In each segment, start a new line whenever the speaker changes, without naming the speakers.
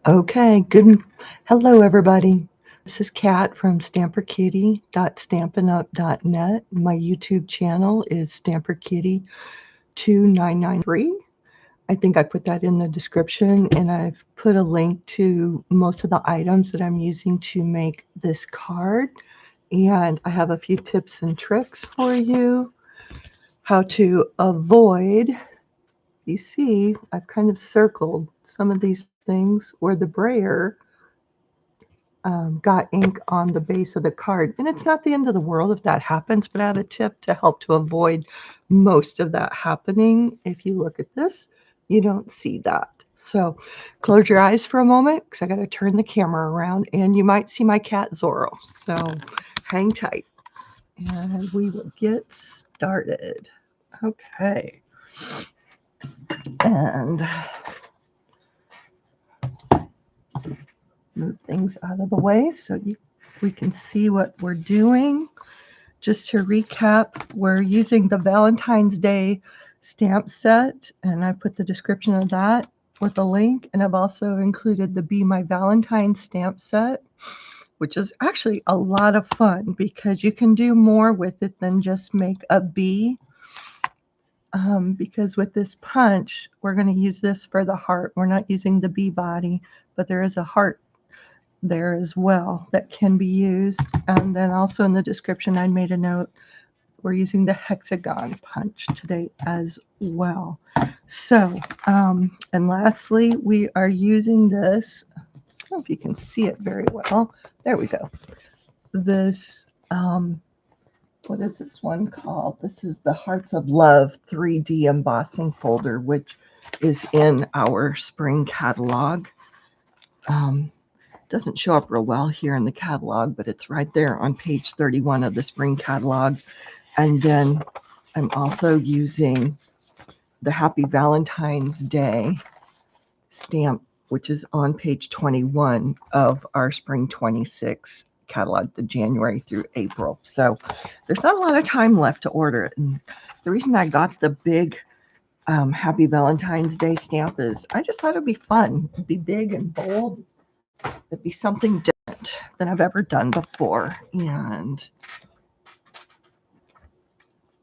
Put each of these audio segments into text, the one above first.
Okay, hello everybody. This is Kat from stamperkitty.stampinup.net. My YouTube channel is stamperkitty2993. I think I put that in the description, and I've put a link to most of the items that I'm using to make this card. And I have a few tips and tricks for you how to avoid. You see, I've kind of circled some of these things where the brayer got ink on the base of the card. And it's not the end of the world if that happens, but I have a tip to help to avoid most of that happening. If you look at this, you don't see that. So close your eyes for a moment because I got to turn the camera around and you might see my cat Zorro. So hang tight and we will get started. Okay. And move things out of the way so we can see what we're doing. Just to recap, we're using the Valentine's Day stamp set, and I put the description of that with a link, and I've also included the Be My Valentine stamp set, which is actually a lot of fun because you can do more with it than just make a bee. Because with this punch, we're going to use this for the heart. We're not using the bee body, but there is a heart there as well that can be used. And then also in the description, I made a note we're using the Hexagon punch today as well. So, and lastly, we are using this. I don't know if you can see it very well. There we go. This, what is this one called? This is the Hearts of Love 3D embossing folder, which is in our spring catalog. Doesn't show up real well here in the catalog, but it's right there on page 31 of the spring catalog. And then I'm also using the Happy Valentine's Day stamp, which is on page 21 of our spring 26 catalog, the January through April. So there's not a lot of time left to order it. And the reason I got the big Happy Valentine's Day stamp is I just thought it'd be fun. It'd be big and bold. It'd be something different than I've ever done before. And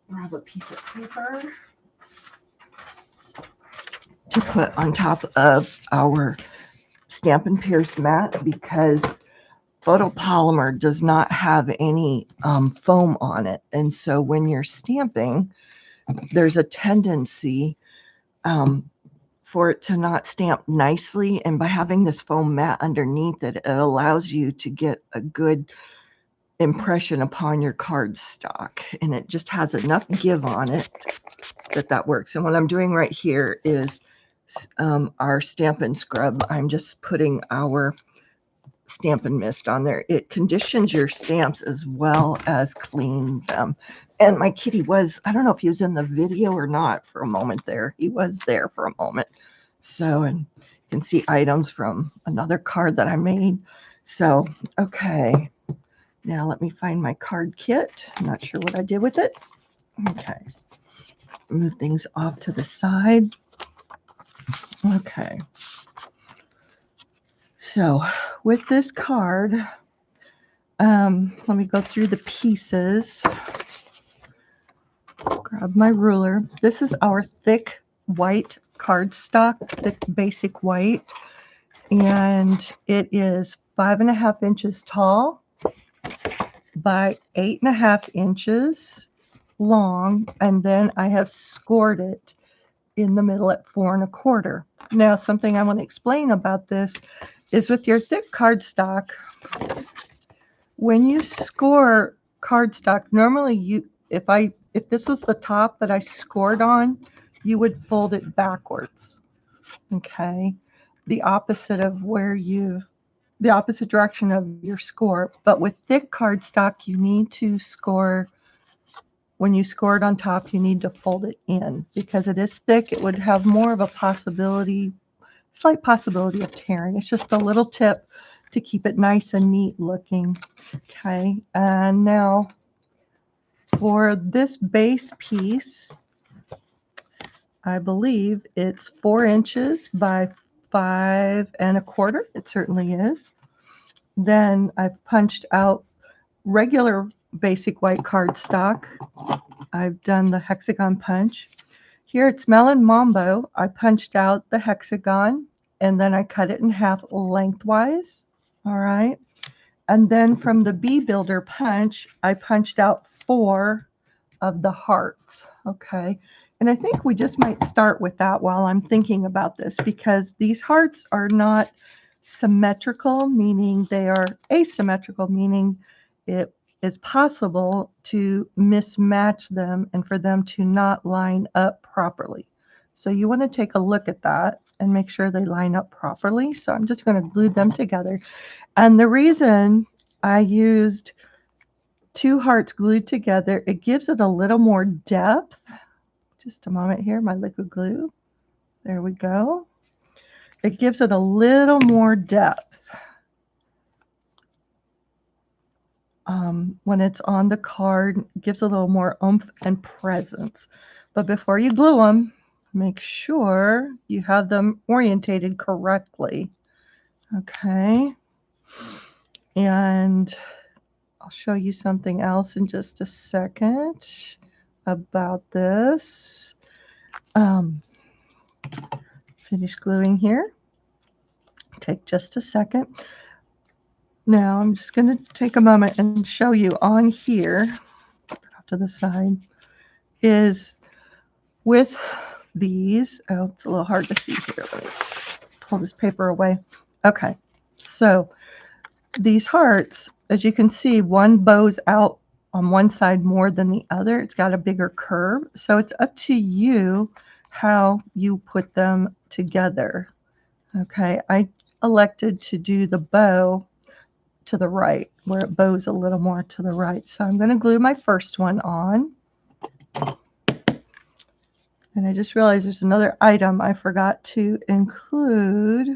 grab a piece of paper to put on top of our Stampin' Pierce mat because photopolymer does not have any foam on it. And so when you're stamping, there's a tendency for it to not stamp nicely. And by having this foam mat underneath it, it allows you to get a good impression upon your cardstock. And it just has enough give on it that works. And what I'm doing right here is our Stampin' Scrub. I'm just putting our Stampin' Mist on there. It conditions your stamps as well as cleans them. And my kitty was, I don't know if he was in the video or not for a moment there. He was there for a moment. So, and you can see items from another card that I made. So, okay. Now let me find my card kit. I'm not sure what I did with it. Okay. Move things off to the side. Okay. So with this card, let me go through the pieces. Grab my ruler. This is our thick white cardstock, thick basic white, and it is 5.5 inches tall by 8.5 inches long, and then I have scored it in the middle at 4.25. Now, something I want to explain about this is with your thick cardstock, when you score cardstock, normally if this was the top that I scored on, you would fold it backwards. Okay, the opposite direction of your score. But with thick cardstock, you need to score. When you score it on top, you need to fold it in because it is thick. It would have more of a slight possibility of tearing. It's just a little tip to keep it nice and neat looking. Okay, and now for this base piece, I believe it's 4 inches by 5 1/4. It certainly is. Then I've punched out regular basic white cardstock. I've done the hexagon punch. Here it's Melon Mambo. I punched out the hexagon and then I cut it in half lengthwise. All right. And then from the bee builder punch, I punched out 4 of the hearts. Okay. And I think we just might start with that while I'm thinking about this, because these hearts are not symmetrical, meaning they are asymmetrical, meaning it is possible to mismatch them and for them to not line up properly. So you want to take a look at that and make sure they line up properly. So I'm just going to glue them together. And the reason I used 2 hearts glued together, it gives it a little more depth. Just a moment here, my liquid glue. There we go. It gives it a little more depth when it's on the card. It gives a little more oomph and presence. But before you glue them, make sure you have them orientated correctly. Okay. And I'll show you something else in just a second about this. Finish gluing here. Take just a second. Now I'm just going to take a moment and show you on here, off to the side, is with these. Oh, it's a little hard to see here. Let me pull this paper away. Okay, so these hearts, as you can see, one bows out on one side more than the other. It's got a bigger curve. So it's up to you how you put them together. Okay, I elected to do the bow to the right, where it bows a little more to the right. So I'm going to glue my first one on. And I just realized there's another item I forgot to include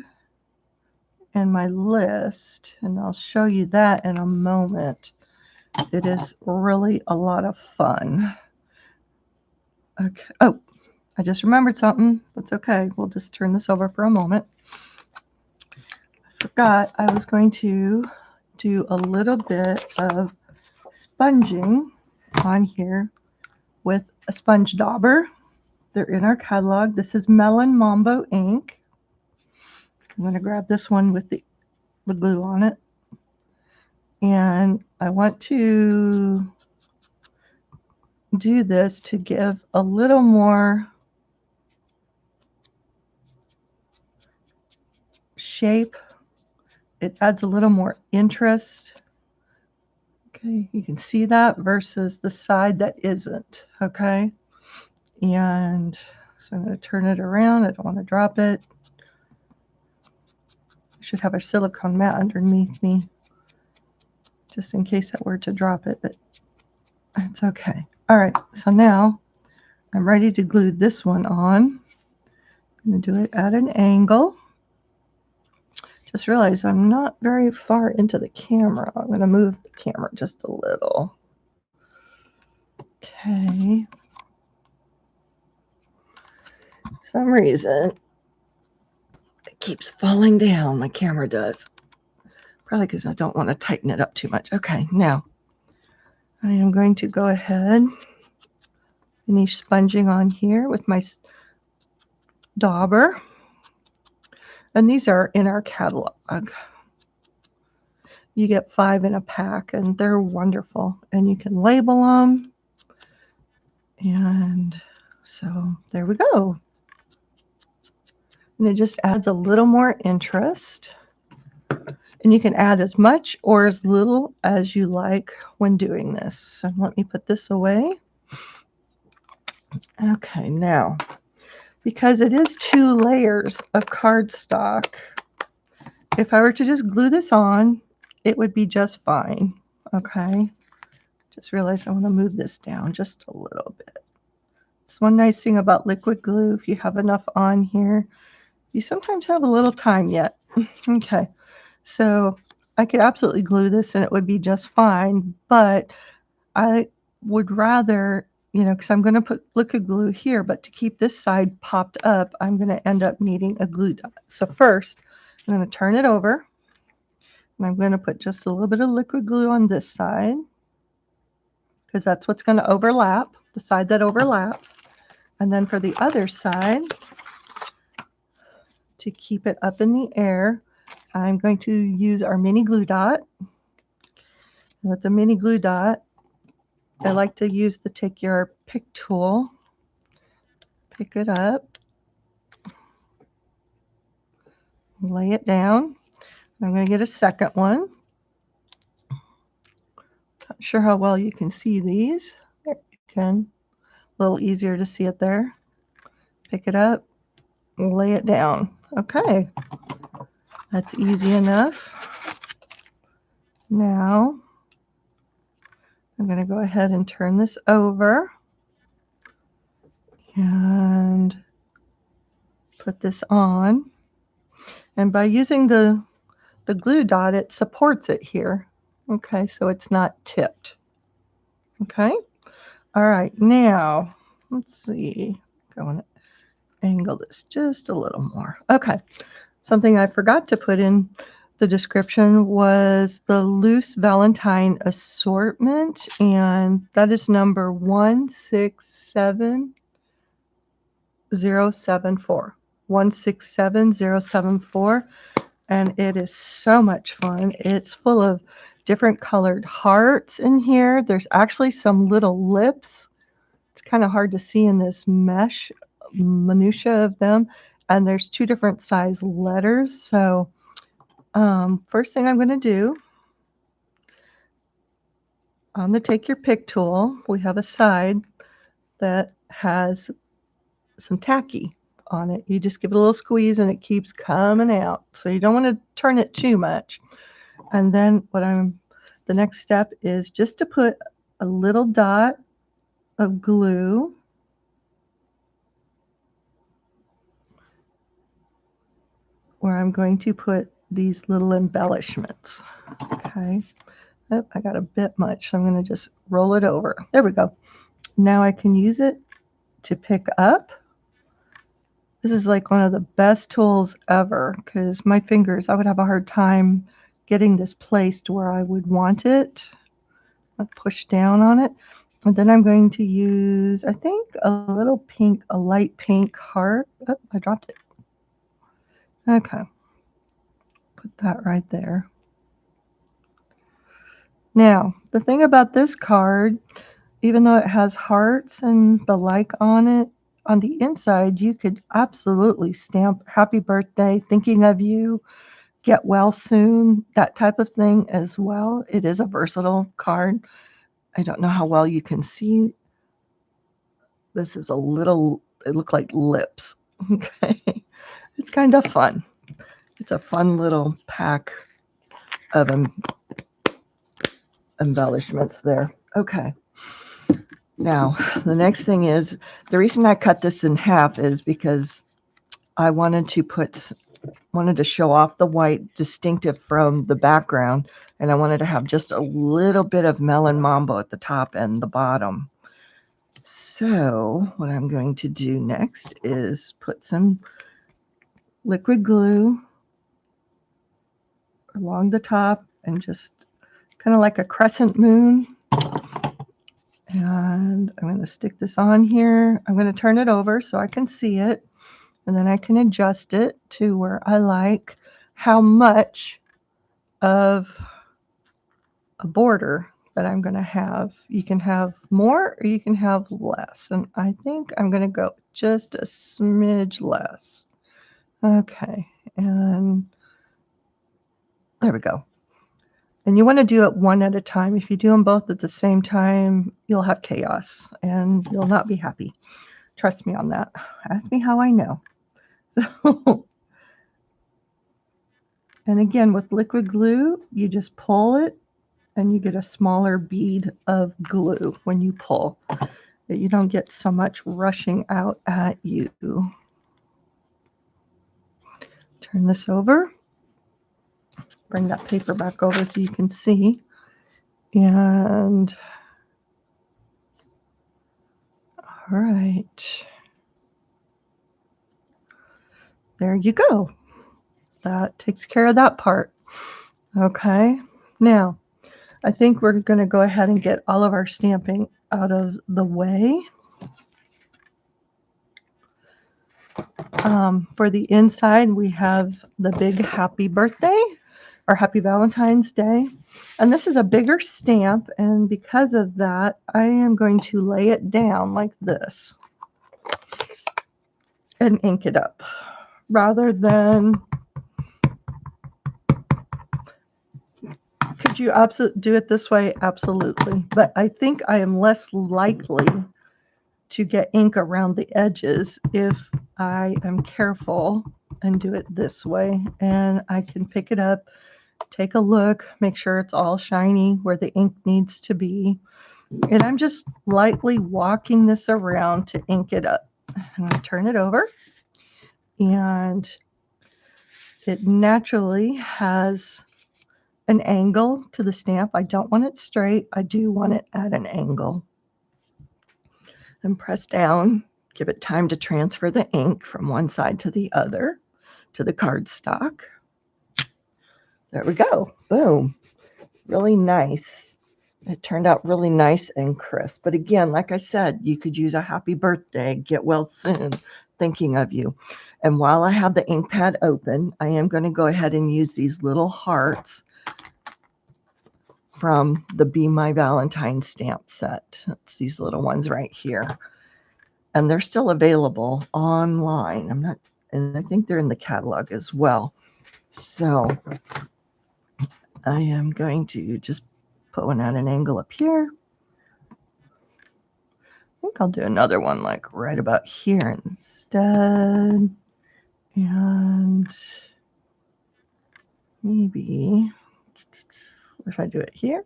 in my list, and I'll show you that in a moment. It is really a lot of fun. Okay. Oh, I just remembered something. That's okay. We'll just turn this over for a moment. I forgot I was going to do a little bit of sponging on here with a sponge dauber. They're in our catalog. This is Melon Mambo ink. I'm going to grab this one with the glue on it. And I want to do this to give a little more shape. It adds a little more interest. Okay, you can see that versus the side that isn't. Okay, and so I'm going to turn it around. I don't want to drop it. I should have a silicone mat underneath me just in case I were to drop it, but it's okay. All right, so now I'm ready to glue this one on. I'm going to do it at an angle. Just realized I'm not very far into the camera. I'm going to move the camera just a little. Okay. For some reason, it keeps falling down. My camera does. Probably because I don't want to tighten it up too much. Okay, now I am going to go ahead, finish sponging on here with my dauber. And these are in our catalog. You get 5 in a pack, and they're wonderful. And you can label them. And so there we go. And it just adds a little more interest. And you can add as much or as little as you like when doing this. So let me put this away. Okay, now, because it is 2 layers of cardstock, if I were to just glue this on, it would be just fine. Okay, just realized I want to move this down just a little bit. It's one nice thing about liquid glue. If you have enough on here, you sometimes have a little time yet. Okay, so I could absolutely glue this and it would be just fine, but I would rather you know, because I'm going to put liquid glue here, but to keep this side popped up, I'm going to end up needing a glue dot. So first, I'm going to turn it over, and I'm going to put just a little bit of liquid glue on this side, because that's what's going to overlap, the side that overlaps. And then for the other side, to keep it up in the air, I'm going to use our mini glue dot. With the mini glue dot, I like to use the take your pick tool, pick it up, lay it down. I'm going to get a second one. Not sure how well you can see these. There you can. A little easier to see it there. Pick it up, lay it down. Okay, that's easy enough. Now, I'm going to go ahead and turn this over and put this on. And by using the glue dot, it supports it here. Okay, so it's not tipped. Okay, all right, now let's see. I want to angle this just a little more. Okay, something I forgot to put in the description was the loose Valentine assortment, and that is number 167074. 167074. And it is so much fun. It's full of different colored hearts in here. There's actually some little lips. It's kind of hard to see in this mesh minutia of them. And there's 2 different size letters. So first thing I'm going to do, on the take your pick tool, we have a side that has some tacky on it. You just give it a little squeeze and it keeps coming out. So you don't want to turn it too much. And then the next step is just to put a little dot of glue where I'm going to put these little embellishments. Okay. Oh, I got a bit much, so I'm going to just roll it over. There we go. Now I can use it to pick up. This is like one of the best tools ever, because my fingers, I would have a hard time getting this placed where I would want it. I'll push down on it. And then I'm going to use, I think, a little pink, a light pink heart. Oh, I dropped it. Okay. Put that right there. Now, the thing about this card, even though it has hearts and the like on it, on the inside, you could absolutely stamp happy birthday, thinking of you, get well soon, that type of thing as well. It is a versatile card. I don't know how well you can see. This is a little, it look like lips. Okay. It's kind of fun. It's a fun little pack of embellishments there. Okay. Now, the next thing is, the reason I cut this in half is because I wanted to show off the white distinctive from the background, and I wanted to have just a little bit of Melon Mambo at the top and the bottom. So what I'm going to do next is put some liquid glue along the top and just kind of like a crescent moon. And I'm going to stick this on here. I'm going to turn it over so I can see it. And then I can adjust it to where I like how much of a border that I'm going to have. You can have more or you can have less. And I think I'm going to go just a smidge less. Okay. And there we go. And you want to do it one at a time. If you do them both at the same time, you'll have chaos and you'll not be happy. Trust me on that. Ask me how I know. So, and again, with liquid glue, you just pull it and you get a smaller bead of glue when you pull. That you don't get so much rushing out at you. Turn this over. Bring that paper back over so you can see. And All right. There you go. That takes care of that part. Okay. Now, I think we're going to go ahead and get all of our stamping out of the way. For the inside, we have the big happy birthday or happy Valentine's Day. And this is a bigger stamp, and because of that, I am going to lay it down like this and ink it up rather than, could you do it this way? Absolutely. But I think I am less likely to get ink around the edges if I am careful and do it this way. And I can pick it up, take a look, make sure it's all shiny where the ink needs to be. And I'm just lightly walking this around to ink it up. I'm going to turn it over. And it naturally has an angle to the stamp. I don't want it straight. I do want it at an angle. And press down, give it time to transfer the ink from one side to the other to the cardstock. There we go. Boom. Really nice. It turned out really nice and crisp. But again, like I said, you could use a happy birthday, get well soon, thinking of you. And while I have the ink pad open, I am going to go ahead and use these little hearts from the Be My Valentine stamp set. It's these little ones right here. And they're still available online. And I think they're in the catalog as well. So I am going to just put one at an angle up here. I think I'll do another one like right about here instead. And maybe if I do it here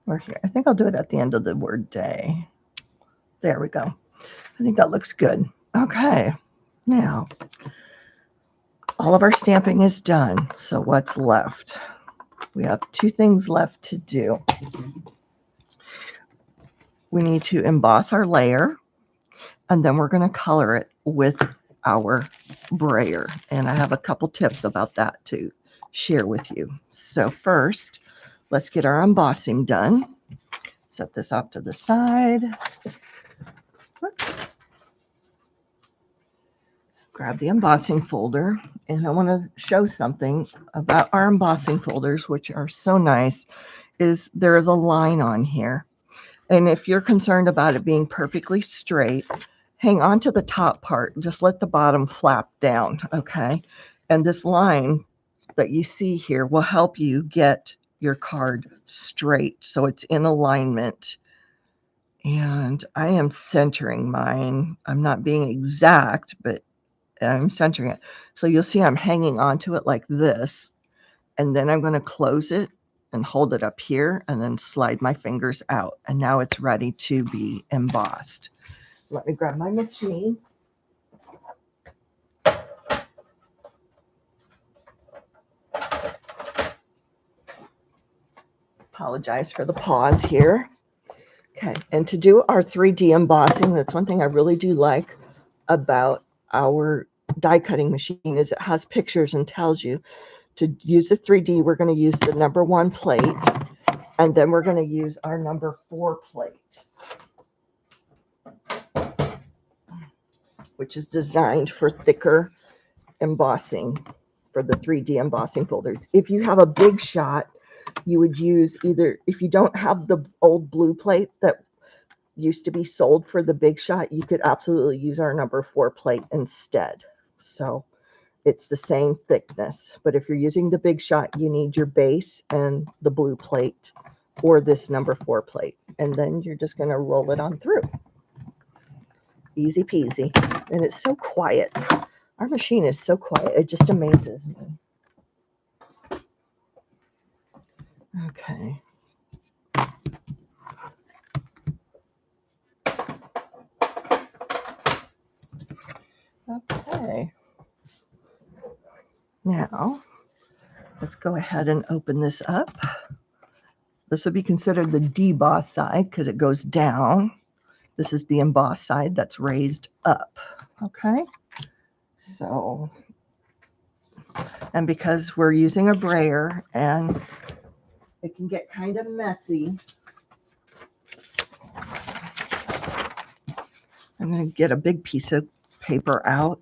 or here, I think I'll do it at the end of the word day. There we go. I think that looks good. Okay, now all of our stamping is done. So what's left? We have two things left to do. We need to emboss our layer, and then we're going to color it with our brayer. And I have a couple tips about that to share with you. So first, let's get our embossing done. Set this off to the side. Whoops. Grab the embossing folder, and I want to show something about our embossing folders, which are so nice, is there is a line on here. And if you're concerned about it being perfectly straight, hang on to the top part. Just let the bottom flap down, okay? And this line that you see here will help you get your card straight so it's in alignment. And I am centering mine. I'm not being exact, but I'm centering it. So you'll see I'm hanging onto it like this. And then I'm going to close it and hold it up here and then slide my fingers out. And now it's ready to be embossed. Let me grab my machine. Apologize for the pause here. Okay, and to do our 3D embossing, that's one thing I really do like about our die cutting machine is it has pictures and tells you to use the 3D. We're going to use the number 1 plate, and then we're going to use our number 4 plate, which is designed for thicker embossing for the 3D embossing folders. If you have a big shot, you would use either, if you don't have the old blue plate that used to be sold for the big shot, you could absolutely use our number 4 plate instead. So it's the same thickness, but if you're using the big shot, you need your base and the blue plate or this number 4 plate. And then you're just going to roll it on through. Easy peasy. And it's so quiet. Our machine is so quiet. It just amazes me. Okay. Okay. Now, let's go ahead and open this up. This would be considered the deboss side because it goes down. This is the embossed side that's raised up. Okay. So, and because we're using a brayer and it can get kind of messy, I'm going to get a big piece of paper out.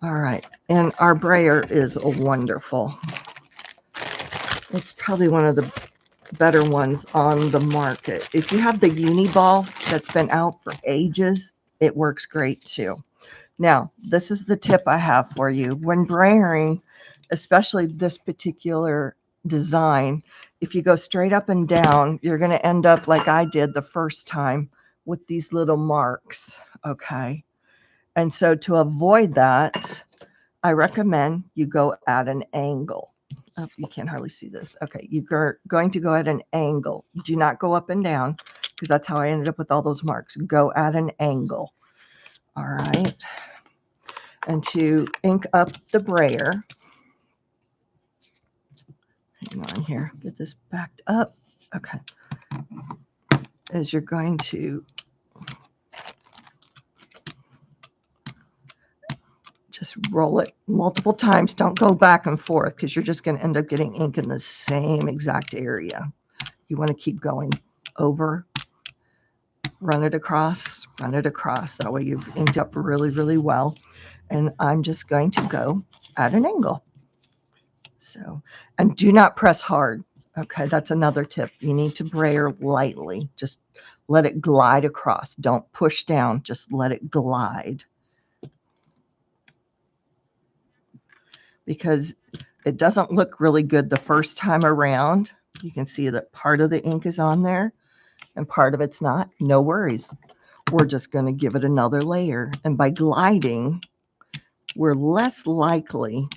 All right. And our brayer is wonderful. It's probably one of the better ones on the market. If you have the uni ball that's been out for ages, it works great too. Now, this is the tip I have for you. When brayering, especially this particular design, if you go straight up and down, you're going to end up like I did the first time with these little marks. Okay. And so to avoid that, I recommend you go at an angle. Oh, you can't hardly see this. Okay, you're going to go at an angle. Do not go up and down, because that's how I ended up with all those marks. Go at an angle. All right. And to ink up the brayer, hang on here, get this backed up. Okay. Is you're going to just roll it multiple times. Don't go back and forth, because you're just going to end up getting ink in the same exact area. You want to keep going over, run it across, run it across. That way you've inked up really, really well. And I'm just going to go at an angle. So, and do not press hard. Okay, that's another tip. You need to brayer lightly. Just let it glide across. Don't push down. Just let it glide. Because it doesn't look really good the first time around. You can see that part of the ink is on there and part of it's not. No worries. We're just going to give it another layer. And by gliding, we're less likely,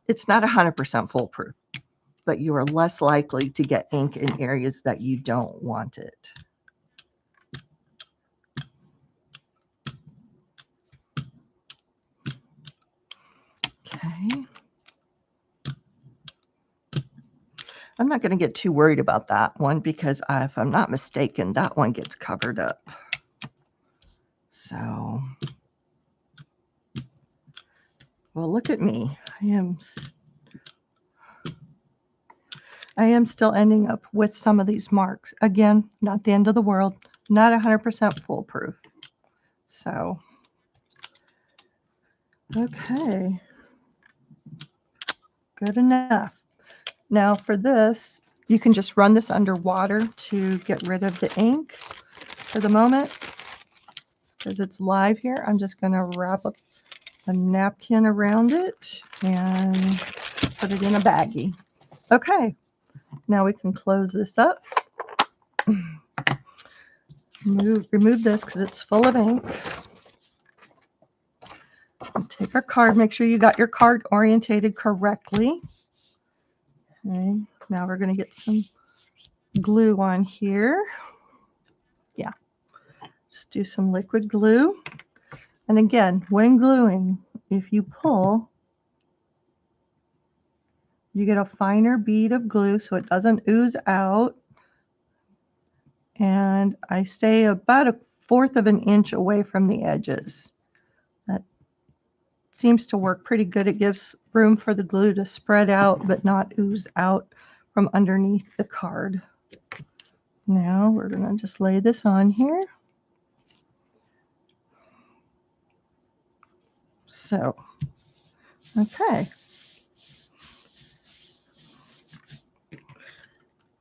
it's not 100% foolproof, but you are less likely to get ink in areas that you don't want it. Okay. I'm not going to get too worried about that one, because if I'm not mistaken, that one gets covered up. So, well, look at me. I am still ending up with some of these marks. Again, not the end of the world, not 100% foolproof. So, okay, good enough. Now for this, you can just run this under water to get rid of the ink for the moment, because it's live here. I'm just going to wrap up a napkin around it and put it in a baggie. Okay, now we can close this up. Remove this because it's full of ink. Take our card. Make sure you got your card orientated correctly. Okay, now we're going to get some glue on here. Yeah, just do some liquid glue. And again, when gluing, if you pull, you get a finer bead of glue so it doesn't ooze out. And I stay about 1/4 of an inch away from the edges. That seems to work pretty good. It gives room for the glue to spread out but not ooze out from underneath the card. Now we're going to just lay this on here. So, okay.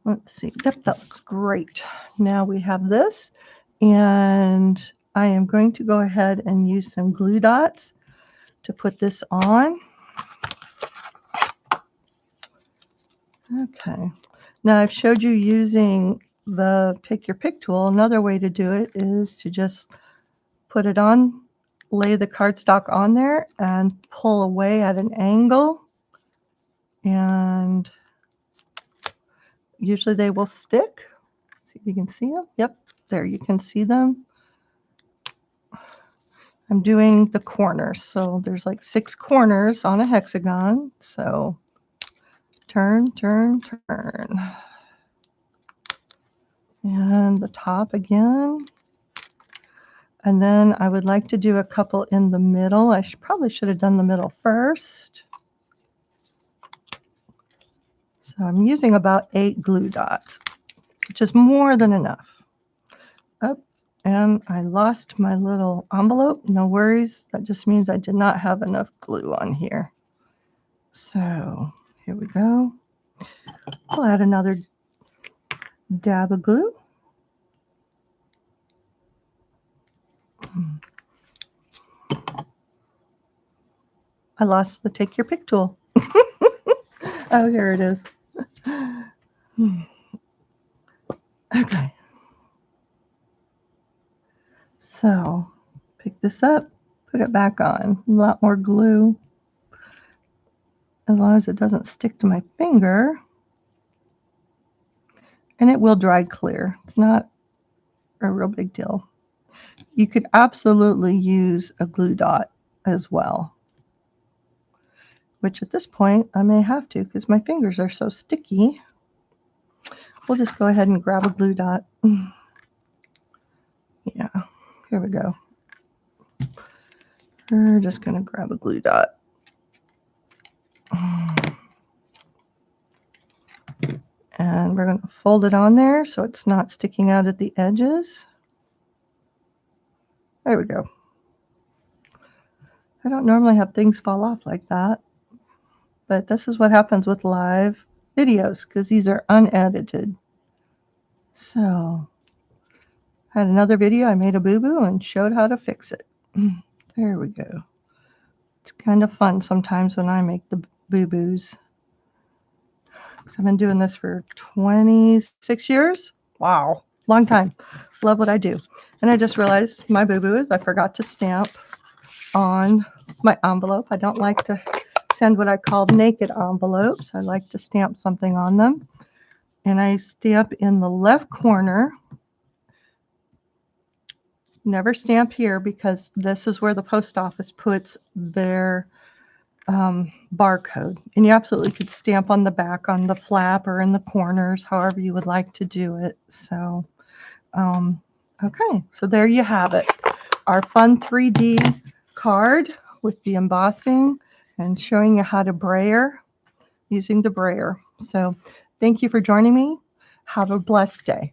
Let's see. Yep, that looks great. Now we have this, and I am going to go ahead and use some glue dots to put this on. Okay. Now I've showed you using the take your pick tool. Another way to do it is to just put it on, lay the cardstock on there and pull away at an angle, and usually they will stick. See if you can see them. Yep, there you can see them. I'm doing the corners, so there's like 6 corners on a hexagon. So turn, turn, turn. And the top again.
And then I would like to do a couple in the middle. I probably should have done the middle first. So I'm using about 8 glue dots, which is more than enough. Oh, and I lost my little envelope. No worries. That just means I did not have enough glue on here. So here we go. I'll add another dab of glue. I lost the take your pick tool. Oh, here it is. Okay. So pick this up, put it back on. A lot more glue. As long as it doesn't stick to my finger. And it will dry clear. It's not a real big deal. You could absolutely use a glue dot as well, which at this point I may have to because my fingers are so sticky. We'll just go ahead and grab a glue dot. Yeah, here we go. We're just going to grab a glue dot. And we're going to fold it on there so it's not sticking out at the edges. There we go. I don't normally have things fall off like that, but this is what happens with live videos because these are unedited. So I had another video, I made a boo-boo and showed how to fix it. There we go. It's kind of fun sometimes when I make the boo-boos. I've been doing this for 26 years. Wow, long time. Love what I do. And I just realized my boo-boo is I forgot to stamp on my envelope. I don't like to send what I call naked envelopes. I like to stamp something on them. And I stamp in the left corner. Never stamp here because this is where the post office puts their barcode. And you absolutely could stamp on the back, on the flap, or in the corners, however you would like to do it. So, okay, so there you have it. Our fun 3D card with the embossing and showing you how to brayer using the brayer. So thank you for joining me. Have a blessed day.